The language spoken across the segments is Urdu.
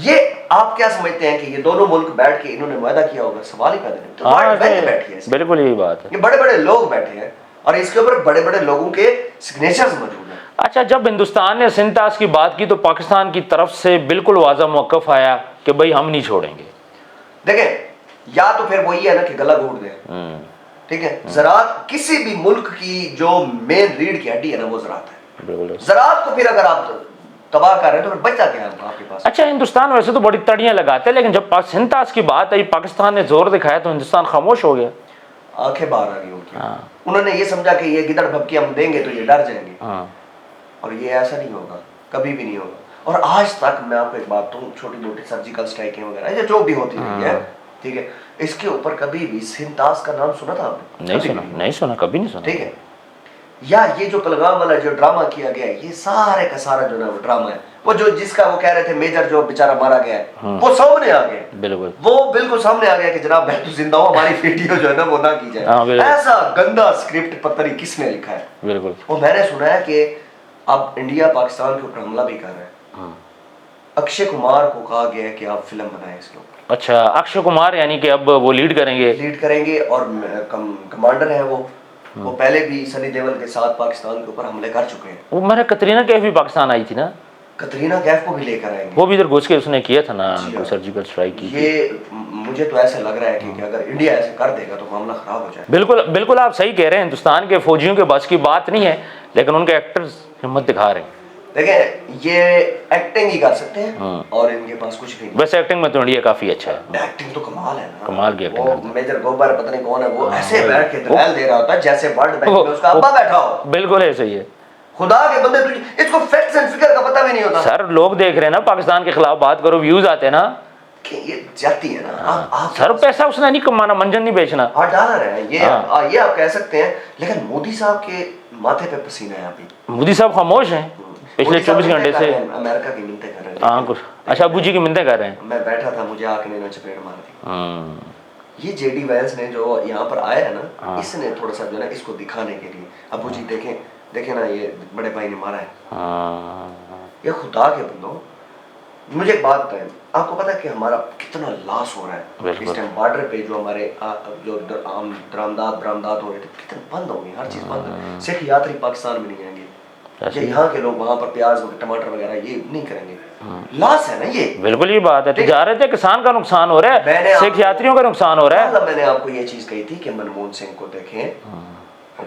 یہ آپ کیا سمجھتے ہیں کہ یہ دونوں ملک بیٹھ کے انہوں نے معاہدہ کیا ہوگا؟ سوال ہی پیدا نہیں ہوتا. بیٹھے ہیں بالکل یہی بات ہے. یہ بڑے بڑے لوگ بیٹھے ہیں اور اس کے اوپر بڑے بڑے لوگوں کے سگنیچرز موجود ہیں. اچھا جب ہندوستان نے سندھ طاس کی بات کی تو پاکستان کی طرف سے بالکل واضح موقف آیا کہ بھائی ہم نہیں چھوڑیں گے. دیکھیں یا تو پھر وہی ہے نا کہ گلا گھونٹ دیں. ٹھیک ہے، زراعت کسی بھی ملک کی جو مین ریڑھ کی ہڈی ہے نا وہ زراعت ہے. زراعت کو پھر اگر آپ تباہ کر رہے ہیں تو پھر بچا کیا ہے آپ کے پاس؟ اچھا ہندوستان ویسے تو بڑی تڑیاں لگاتے ہیں لیکن جب سندھ طاس کی بات آئی پاکستان نے زور دکھایا تو ہندوستان خاموش ہو گیا. آنکھیں باہر آ گئی ان کی. انہوں نے یہ سمجھا کہ یہ گدڑ بھبکی ہم دیں گے تو یہ ڈر جائیں گے اور یہ ایسا نہیں ہوگا، کبھی بھی نہیں ہوگا. اور آج تک میں آپ کو ایک بات دوں، چھوٹی موٹی سرجیکل اسٹرائکنگ وغیرہ یا جو بھی ہوتی رہی ہے، ٹھیک ہے، اس کے اوپر کبھی بھی سندھ طاس کا نام سنا تھا آپ نے؟ نہیں سنا، کبھی نہیں سنا. ٹھیک ہے، یا یہ جو کلگام والا جو ڈرامہ کیا گیا ہے، یہ سارے کا سارا جو نا وہ ڈرامہ ہے، وہ جو جس کا وہ کہہ رہے تھے میجر جو بیچارہ مارا گیا ہے وہ سامنے آ گیا. بالکل وہ بالکل سامنے آ گیا کہ جناب میں تو زندہ ہوں، ہماری ویڈیو جو ہے نا وہ نہ کی جائے. ایسا گندا اسکرپٹ پتہ نہیں کس نے لکھا ہے. بالکل. اور میں نے سنا ہے کہ اب انڈیا پاکستان کے اوپر حملہ بھی کر رہا ہے. اکشے کمار کو کہا گیا ہے کہ آپ فلم بنائیں اس کے اوپر. اچھا اکشے کمار یعنی کہ اب وہ لیڈ کریں گے اور کمانڈر ہیں وہ پہلے بھی سنی دیول کے ساتھ پاکستان کے اوپر حملے کر چکے ہیں. وہ میرا کترینہ کیف بھی پاکستان آئی تھی نا، کترینہ کیف کو بھی لے کر آئیں گے. وہ بھی ادھر گھس کے اس نے کیا تھا نا سرجیکل اسٹرائک کی. یہ مجھے تو ایسا لگ رہا ہے کہ اگر انڈیا ایسے کر دے گا تو معاملہ خراب ہو جائے. بالکل آپ صحیح کہہ رہے ہیں. ہندوستان کے فوجیوں کے بس کی بات نہیں ہے لیکن ان کے ایکٹرز ہمت دکھا رہے ہیں. دیکھیں یہ ایکٹنگ ہی کر سکتے ہیں اور ان کے پاس کچھ نہیں. ویسے ایکٹنگ میں تو انڈیا کافی اچھا ہے. ایکٹنگ تو کمال ہے نا، کمال کی ایکٹنگ. وہ میجر گوبر پتہ نہیں کون ہے، وہ ایسے بیٹھ کے دلائل دے رہا ہوتا ہے جیسے ورلڈ بینک میں اس کا ابا بیٹھا ہو. بالکل ایسے ہی ہے. خدا کے بندے اس کو فیکٹس اینڈ فگر کا پتہ بھی نہیں ہوتا. سر لوگ دیکھ رہے ہیں نا پاکستان کے خلاف بات کرو، ویوز آتے ہیں نا کہ یہ جاتی ہے نا. سر پیسہ اس نے نہیں کمانا، منجن نہیں بیچنا. ڈالر ہے یہ آپ کہہ سکتے ہیں، لیکن مودی صاحب کے ماتھے پہ پسینہ ہے. ابھی مودی صاحب خاموش ہیں پچھلے 24 گھنٹے سے. امریکہ کی منتیں کر رہے ہیں. اچھا ابو جی کی منتیں کر رہے ہیں. میں بیٹھا تھا، مجھے آ کے انہوں نے چپیڑ مار دی. یہ جے ڈی ویلز نے جو یہاں پر آیا ہے نا، اس نے تھوڑا سا جو ہے نا اس کو دکھانے کے لیے، ابو جی دیکھیں نا یہ بڑے بھائی نے مارا ہے. یہ خدا کے بندوں مجھے ایک بات بتائیں، آپ کو پتا ہے کہ ہمارا کتنا لاس ہو رہا ہے اس ٹائم بارڈر پہ؟ جو ہمارے جو درآمدات ہو رہے تھے کتنے بند ہو گئے، ہر چیز بند ہے. سکھ یاتری پاکستان میں نہیں آئیں گے، یہاں کے لوگ وہاں پر پیاز ٹماٹر وغیرہ یہ نہیں کریں گے. لاس ہے نا یہ. بالکل یہ بات ہے. تجارت کسان کا نقصان ہو رہا ہے، سکھ یاتریوں کا نقصان ہو رہا ہے. میں نے آپ کو یہ چیز کہی تھی کہ منموہن سنگھ کو دیکھیں،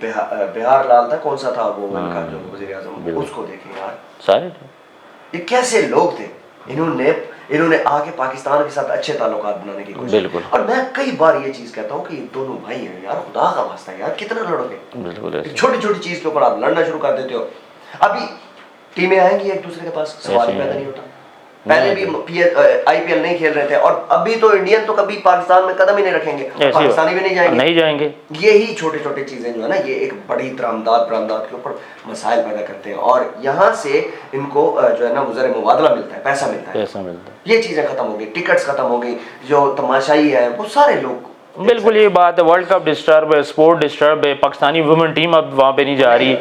بہار لال تھا کون سا تھا وہ ان کا جو وزیر اعظم، اس کو دیکھیں یار. سارے یہ کیسے لوگ تھے. انہوں نے آ کے پاکستان کے ساتھ اچھے تعلقات بنانے کی کوشش. بالکل. اور میں کئی بار یہ چیز کہتا ہوں کہ یہ دونوں بھائی ہیں یار، خدا کا واسطہ یار کتنا لڑو گے. بالکل. چھوٹی چھوٹی چیز کے اوپر آپ لڑنا شروع کر دیتے ہو. ابھی ٹیمیں آئیں گی ایک دوسرے کے پاس، سوال ہی پیدا نہیں ہوتا. پہلے بھی آئی پی ایل نہیں کھیل رہے تھے اور ابھی تو انڈین تو کبھی پاکستان میں قدم ہی نہیں رکھیں گے، پاکستانی بھی نہیں جائیں گے. یہی چھوٹے چھوٹے چیزیں جو ہے نا یہ ایک بڑی درآمدات کے اوپر مسائل پیدا کرتے ہیں اور یہاں سے ان کو جو ہے نا وہ زر مبادلہ ملتا ہے، پیسہ ملتا ہے. یہ چیزیں ختم ہو گئی، ٹکٹس ختم ہو گئی، جو تماشائی ہے وہ سارے لوگ. بالکل یہ بات ہے. ورلڈ کپ ڈسٹرب ہے، اسپورٹ ڈسٹرب ہے، پاکستانی ویمن ٹیم اب وہاں پہ نہیں جا رہی.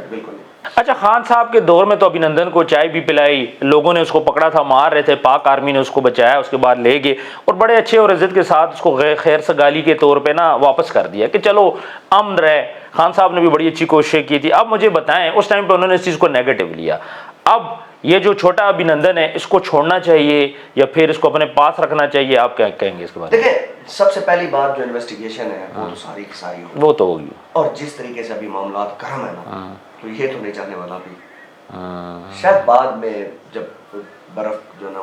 بالکل. اچھا خان صاحب کے دور میں تو ابھینندن کو چائے بھی پلائی، لوگوں نے اس کو پکڑا تھا، مار رہے تھے، پاک آرمی نے اس کو بچایا، اس کے بعد لے گئے اور بڑے اچھے اور عزت کے ساتھ اس کو خیر سگالی کے طور پہ نا واپس کر دیا کہ چلو امن رہے. خان صاحب نے بھی بڑی اچھی کوششیں کی تھی. اب مجھے بتائیں اس ٹائم پہ انہوں نے اس چیز کو نیگیٹو لیا. اب یہ جو چھوٹا ابھینندن ہے اس کو چھوڑنا چاہیے یا پھر اس کو اپنے پاس رکھنا چاہیے؟ آپ کیا کہیں گے اس کے بارے میں؟ دیکھیں سب سے پہلی بات جو انویسٹیگیشن ہے وہ تو ساری کی ساری ہوگی، وہ تو ہوگی. اور جس طریقے سے ابھی معاملات گرم ہے نا تو یہ تو نہیں جانے والا. بھی شاید بعد میں جب برف جو نا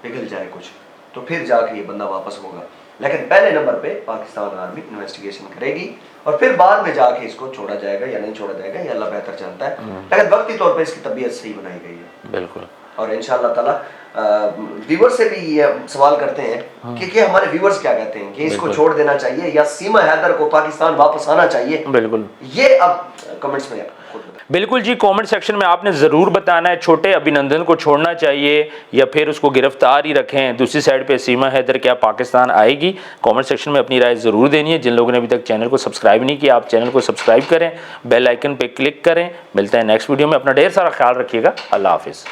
پگھل جائے کچھ تو پھر جا کے یہ بندہ واپس ہوگا. لیکن پہلے نمبر پہ پاکستان آرمی انویسٹیگیشن کرے گی اور پھر بعد میں جا کے اس کو چھوڑا جائے گا یا نہیں چھوڑا جائے گا یہ اللہ بہتر جانتا ہے. لیکن وقتی طور پہ اس کی طبیعت صحیح بنائی گئی ہے. بالکل. اور انشاءاللہ تعالیٰ ویور سے بھی یہ سوال کرتے ہیں کہ ہمارے ویورز کیا کہتے ہیں کہ اس کو چھوڑ دینا چاہیے یا سیما حیدر کو پاکستان واپس آنا چاہیے. بالکل. یہ اب کمنٹس میں بالکل جی کامنٹ سیکشن میں آپ نے ضرور بتانا ہے چھوٹے ابھینندن کو چھوڑنا چاہیے یا پھر اس کو گرفتار ہی رکھیں. دوسری سائڈ پہ سیما حیدر کیا پاکستان آئے گی؟ کامنٹ سیکشن میں اپنی رائے ضرور دینی ہے. جن لوگوں نے ابھی تک چینل کو سبسکرائب نہیں کیا آپ چینل کو سبسکرائب کریں، بیل آئیکن پہ کلک کریں. ملتے ہیں نیکسٹ ویڈیو میں. اپنا ڈھیر سارا خیال رکھیے گا. اللہ حافظ.